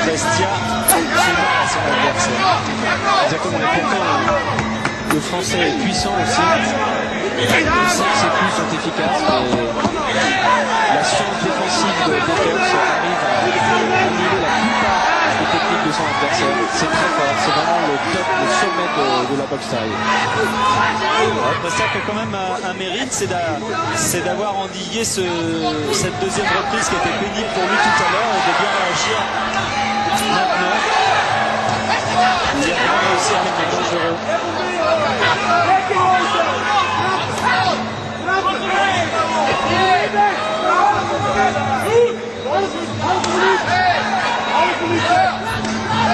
Prestia fait mal à son adversaire. Exactement, et pourtant le français est puissant aussi. On sent que ses coups sont efficaces, mais la science défensive de Dekers arrive à annuler la plupart des techniques de son adversaire. C'est très fort, c'est vraiment le top, le sommet de la boxe thaï. Ouais, Prestia qui a quand même un mérite, c'est d'avoir endigué cette deuxième reprise qui était pénible pour lui tout à l'heure et de bien réagir maintenant. Il a vraiment réussi à être dangereux.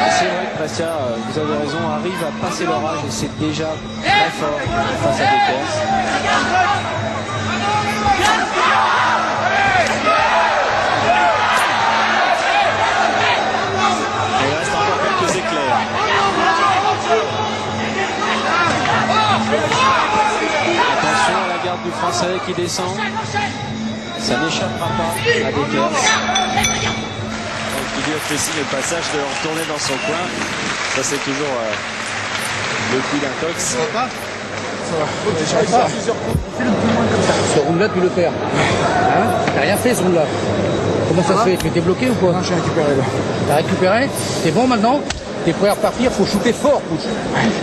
C'est vrai que Prestia, vous avez raison, arrive à passer l'orage et c'est déjà très fort face à Dekers. Il reste encore quelques éclairs. Attention à la garde du français qui descend. Ça n'échappera pas à Dekers. Il fait signe le passage de retourner dans son coin. Ça c'est toujours le coup d'intox. Ça va pas. Ce round-là, tu le perds. Hein? T'as rien fait ce round-là. Comment ça se fait? Tu étais bloqué ou quoi? Non, j'ai récupéré là. T'as récupéré? C'est bon maintenant? T'es prêt à repartir? Faut shooter fort.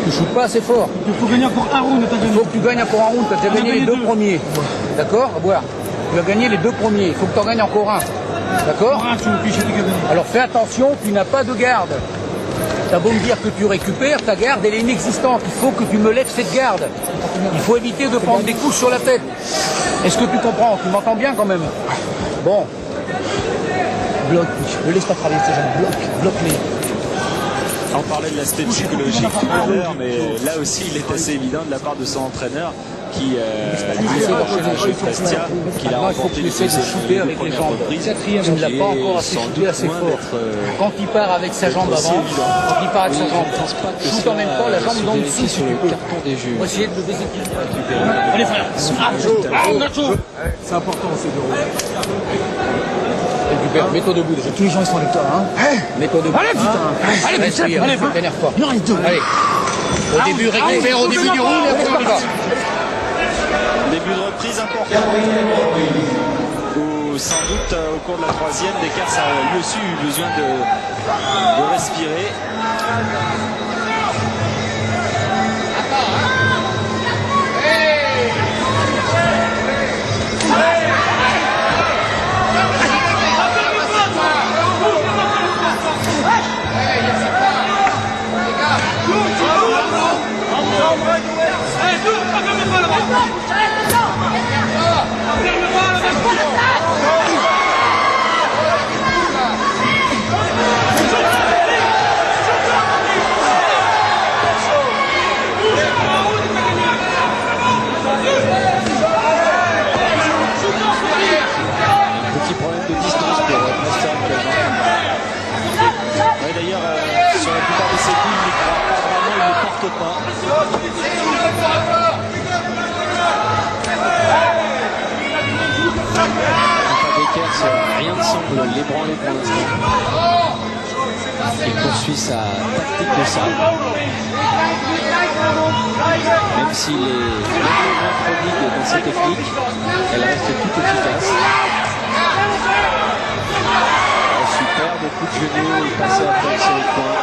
Tu shootes pas assez fort. Il faut gagner encore un round. Il faut que tu gagnes encore un round. T'as déjà gagné les deux premiers. D'accord? À boire. Tu as gagné les deux premiers. Il faut que tu en gagnes encore un. D'accord? Alors fais attention, tu n'as pas de garde. T'as beau me dire que tu récupères, ta garde elle est inexistante. Il faut que tu me lèves cette garde. Il faut éviter de prendre des coups sur la tête. Est-ce que tu comprends? Tu m'entends bien quand même? Bon. Bloque, ne laisse pas travailler ces gens. Bloque-les. On parlait de l'aspect psychologique tout à l'heure, mais là aussi il est assez évident de la part de son entraîneur qui lui fait d'enchaîner chez Prestia, qu'il a remporté les shooter avec les jambes. Quatrième, il ne l'a pas encore assez shooté assez fort. Quand il part avec sa jambe avant, quand il part avec sa jambe, shoot en même temps la jambe d'en dessous si tu peux. On va essayer de le déséquilibrer. Allez frère, C'est important ces deux rounds. Récupère, mets-toi debout déjà. Tous les gens ils sont avec toi, hein. Mets-toi debout. Allez putain. Allez putain. Allez, t'énerve pas. Il y en a deux. Allez. Au début, récupère au début du round et après on y va. Début de reprise important. Ou sans doute au cours de la troisième, Dekers a lui aussi eu besoin de respirer. Petit problème de distance pour Prestia actuellement. Ouais, d'ailleurs, sur la plupart de ses coups, il n'y croit pas vraiment, il ne porte pas. Dekers, rien ne semble l'ébranler pour l'instant. Il poursuit sa tactique de salle. Même s'il est moins prodigue dans ses techniques, elle reste tout efficace. Superbe coup de genou, il passait à terre sur le coin.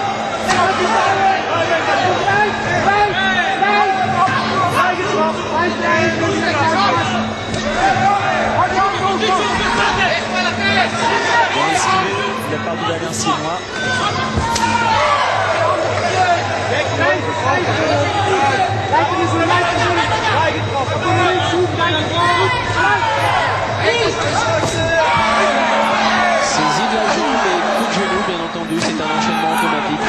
Bien esquivé de la part du Valien Siennois. Saisie de la jambe et coup de genou, bien entendu, c'est un enchaînement automatique.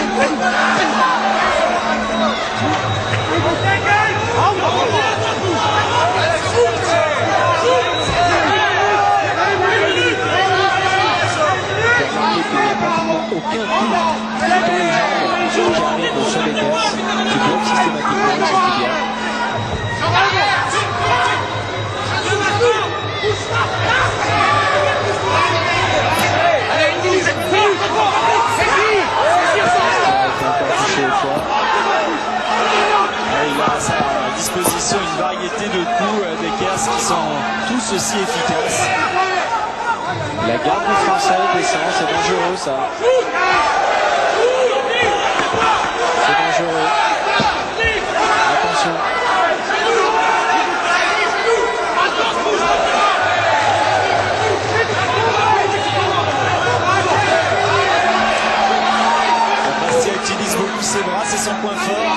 Aucun coup dans les jambes qui arrive sur les terres, qui bloque systématiquement avec son tibia. aussi efficace. La garde du Français descend, c'est dangereux ça. C'est dangereux. Attention. Bastia utilise beaucoup ses bras, c'est son point fort.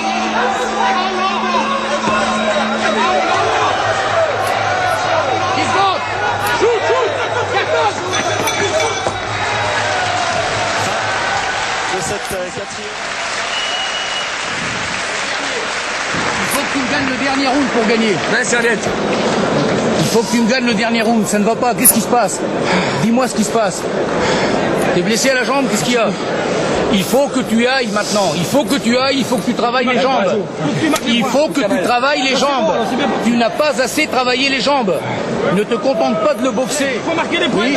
De cette quatrième. Il faut que tu me gagnes le dernier round pour gagner. Ouais, serviette. Il faut que tu me gagnes le dernier round. Ça ne va pas. Qu'est-ce qui se passe? Dis-moi ce qui se passe. T'es blessé à la jambe? Qu'est-ce qu'il y a? Il faut que tu ailles maintenant. Il faut que tu ailles. Il faut que tu travailles les jambes. Il faut que tu travailles les jambes. Tu n'as pas assez travaillé les jambes. Ne te contente pas de le boxer. Il faut marquer des points. Oui,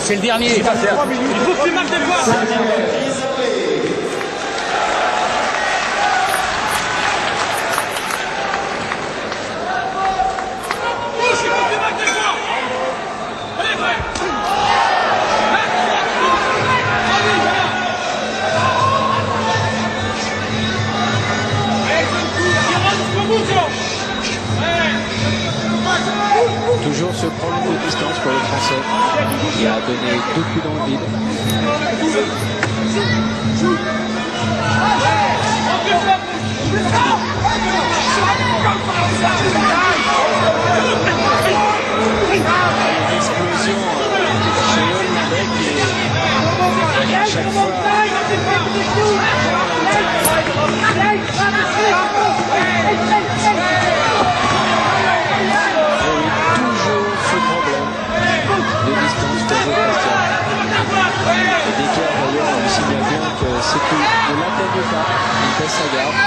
c'est le dernier. Il faut que tu marques des points. Toujours ce problème de distance pour les Français. Il a donné 2 coups dans le vide. Une explosion chez Hollandais qui est à chaque fois. Toujours ce problème de distance pour jouer Bastia. Et Decker d'ailleurs on signale bien que c'est qu'il ne l'atteigne pas, il baisse sa garde.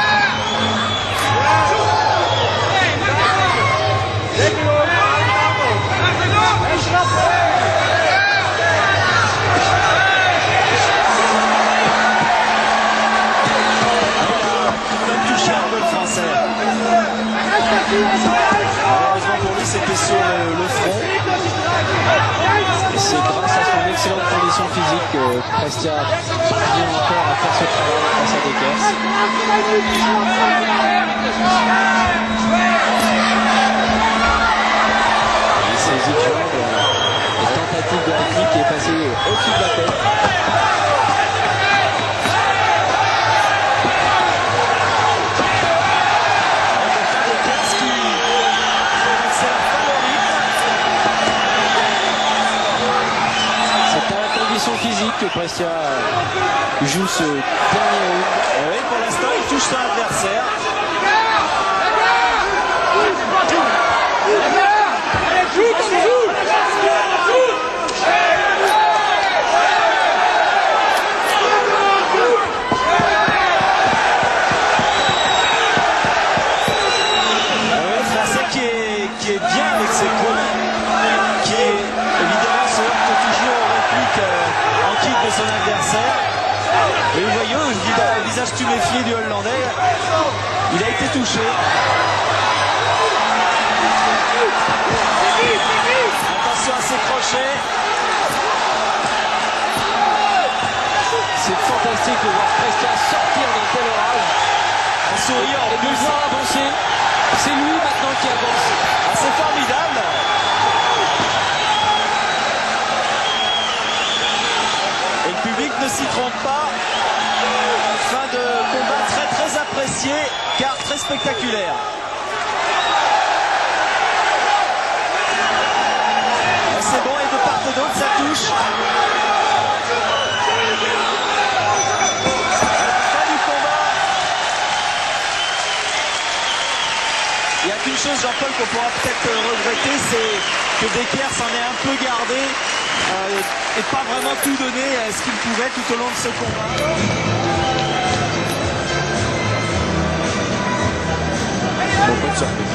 Touché un peu le Français. Malheureusement pour lui, c'était sur le front. Et c'est grâce à son excellente condition physique que Bastia vient encore à faire ce travail face à Decker. Il saisit le jambe, la tentative de rythmique qui est passée au-dessus de la tête. C'est à la condition physique que Bastia joue ce dernier round. Oui, pour l'instant, il touche son adversaire. Le Français qui est bien avec ses coups, qui évidemment se heurte toujours aux répliques en kick de son adversaire. Et vous voyez, le visage tuméfié du Hollandais, il a été touché. Attention à ses crochets. C'est fantastique de voir Bastia sortir d'un tel orage. En souriant en Et de plus. voir avancer. C'est lui maintenant qui avance. Ah, c'est formidable. Et le public ne s'y trompe pas. Fin de combat très très apprécié car très spectaculaire. C'est bon et de part et d'autre ça touche. Fin du combat. Il n'y a qu'une chose, Jean-Paul, qu'on pourra peut-être regretter, c'est que Decker s'en est un peu gardé et pas vraiment tout donné à ce qu'il pouvait tout au long de ce combat. Bon, bonne surprise.